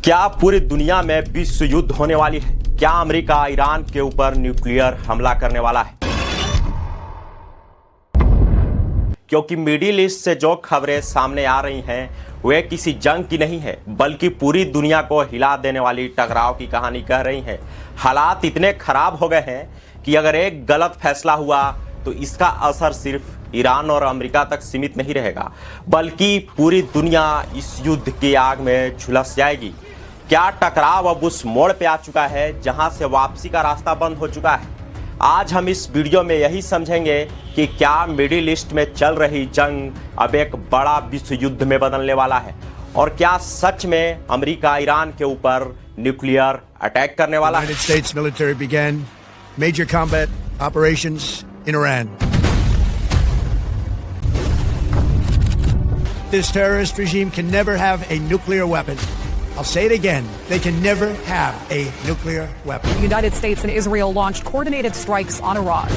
क्या पूरी दुनिया में विश्व युद्ध होने वाली है? क्या अमेरिका ईरान के ऊपर न्यूक्लियर हमला करने वाला है? क्योंकि मिडिल ईस्ट से जो खबरें सामने आ रही हैं वे किसी जंग की नहीं है, बल्कि पूरी दुनिया को हिला देने वाली टकराव की कहानी कह रही हैं। हालात इतने खराब हो गए हैं कि अगर एक गलत फैसला हुआ तो इसका असर सिर्फ ईरान और अमेरिका तक सीमित नहीं रहेगा, बल्कि पूरी दुनिया इस युद्ध की आग में झुलस जाएगी। क्या टकराव अब उस मोड़ पे आ चुका है जहां से वापसी का रास्ता बंद हो चुका है? आज हम इस वीडियो में यही समझेंगे कि क्या मिडिल ईस्ट में चल रही जंग अब एक बड़ा विश्व युद्ध में बदलने वाला है, और क्या सच में अमेरिका ईरान के ऊपर न्यूक्लियर अटैक करने वाला है? United States military began major combat operations in Iran. This terrorist regime can never have a nuclear weapon. I'll say it again. They can never have a nuclear weapon. The United States and Israel launched coordinated strikes on Iran.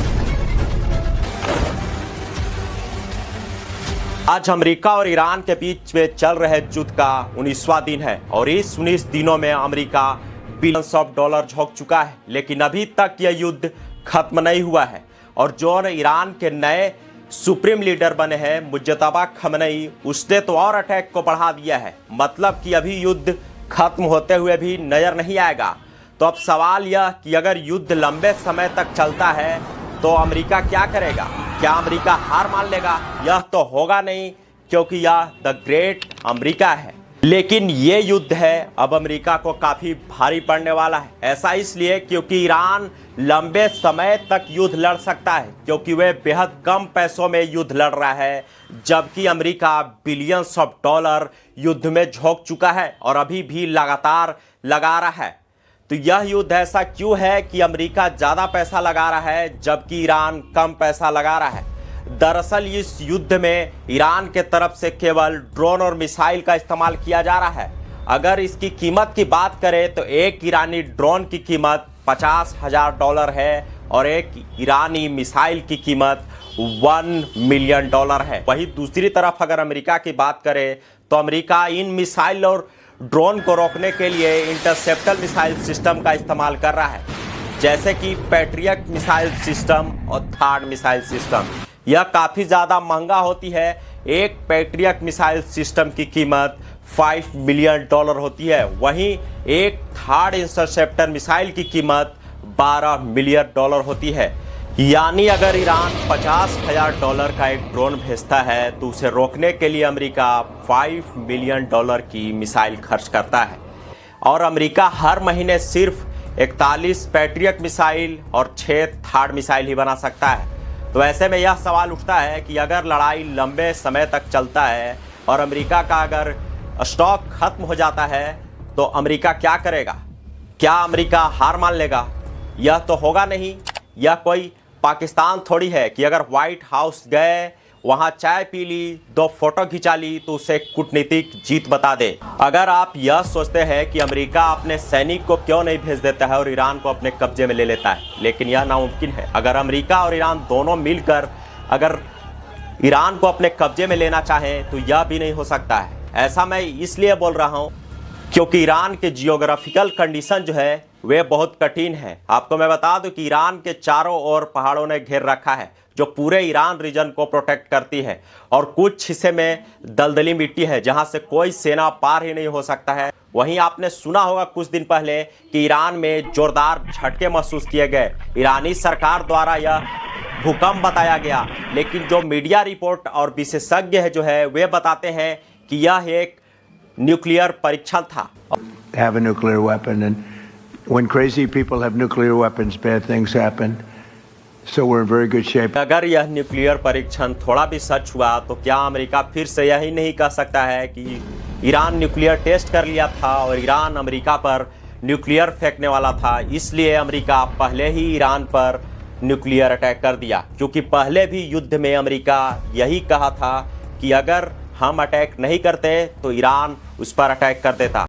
आज America और Iran के बीच में चल रहे युद्ध का 19वां दिन है, और इस 19 दिनों में अमेरिका बिलियंस ऑफ डॉलर झोंक चुका है, लेकिन अभी तक यह युद्ध खत्म नहीं हुआ है। और जो ईरान के नए सुप्रीम लीडर बने हैं मुज्तबा खमनई, उसने तो और अटैक को बढ़ा दिया है। मतलब कि अभी युद्ध खत्म होते हुए भी नजर नहीं आएगा। तो अब सवाल यह कि अगर युद्ध लंबे समय तक चलता है तो अमेरिका क्या करेगा? क्या अमेरिका हार मान लेगा? यह तो होगा नहीं, क्योंकि यह द ग्रेट अमेरिका है। लेकिन ये युद्ध है अब अमेरिका को काफी भारी पड़ने वाला है। ऐसा इसलिए क्योंकि ईरान लंबे समय तक युद्ध लड़ सकता है, क्योंकि वह बेहद कम पैसों में युद्ध लड़ रहा है, जबकि अमेरिका बिलियंस ऑफ डॉलर युद्ध में झोंक चुका है और अभी भी लगातार लगा रहा है। तो यह युद्ध ऐसा क्यों है कि अमेरिका ज्यादा पैसा लगा रहा है जबकि ईरान कम पैसा लगा रहा है? दरअसल इस युद्ध में ईरान के तरफ से केवल ड्रोन और मिसाइल का इस्तेमाल किया जा रहा है। अगर इसकी कीमत की बात करें तो एक ईरानी ड्रोन की कीमत $50,000 है और एक ईरानी मिसाइल की कीमत $1 मिलियन है। वहीं दूसरी तरफ अगर अमेरिका की बात करें तो अमेरिका इन मिसाइल और ड्रोन को रोकने के लिए इंटरसेप्टर मिसाइल सिस्टम का इस्तेमाल कर रहा है, जैसे कि पैट्रियट मिसाइल सिस्टम और थर्ड मिसाइल सिस्टम। यह काफ़ी ज़्यादा महंगा होती है। एक पैट्रियट मिसाइल सिस्टम की कीमत $5 मिलियन होती है, वहीं एक थर्ड इंटरसेप्टर मिसाइल की कीमत $12 मिलियन होती है। यानी अगर ईरान $50,000 का एक ड्रोन भेजता है तो उसे रोकने के लिए अमेरिका $5 मिलियन की मिसाइल खर्च करता है, और अमेरिका हर महीने सिर्फ 41 पैट्रियट मिसाइल और 6 थर्ड मिसाइल ही बना सकता है। तो ऐसे में यह सवाल उठता है कि अगर लड़ाई लंबे समय तक चलता है और अमेरिका का अगर स्टॉक खत्म हो जाता है तो अमेरिका क्या करेगा? क्या अमेरिका हार मान लेगा? यह तो होगा नहीं। यह कोई पाकिस्तान थोड़ी है कि अगर व्हाइट हाउस गए, वहां चाय पी ली, 2 फोटो खिंचा ली तो उसे कूटनीतिक जीत बता दे। अगर आप यह सोचते हैं कि अमेरिका अपने सैनिक को क्यों नहीं भेज देता है और ईरान को अपने कब्जे में ले लेता है, लेकिन यह नामुमकिन है। अगर अमेरिका और ईरान दोनों मिलकर अगर ईरान को अपने कब्जे में लेना चाहें तो यह भी नहीं हो सकता है। ऐसा मैं इसलिए बोल रहा हूँ क्योंकि ईरान के जियोग्राफिकल कंडीशन जो है वे बहुत कठिन है। आपको मैं बता दूं कि ईरान के चारों ओर पहाड़ों ने घेर रखा है, जो पूरे ईरान रीजन को प्रोटेक्ट करती है, और कुछ हिस्से में दलदली मिट्टी है जहां से कोई सेना पार ही नहीं हो सकता है। वहीं आपने सुना होगा कुछ दिन पहले कि ईरान में जोरदार झटके महसूस किए गए। ईरानी सरकार द्वारा यह भूकंप बताया गया, लेकिन जो मीडिया रिपोर्ट और विशेषज्ञ है जो है वे बताते हैं कि यह एक न्यूक्लियर परीक्षण था। Have a nuclear weapon, and when crazy people have nuclear weapons, bad things happen. So we're in very good shape. अगर यह न्यूक्लियर परीक्षण थोड़ा भी सच हुआ तो क्या अमेरिका फिर से यही नहीं कह सकता है कि ईरान न्यूक्लियर टेस्ट कर लिया था और ईरान अमेरिका पर न्यूक्लियर फेंकने वाला था, इसलिए अमेरिका पहले ही ईरान पर न्यूक्लियर अटैक कर दिया? क्योंकि पहले भी युद्ध में अमेरिका यही कहा था कि अगर हम अटैक नहीं करते तो ईरान उस पर अटैक कर देता।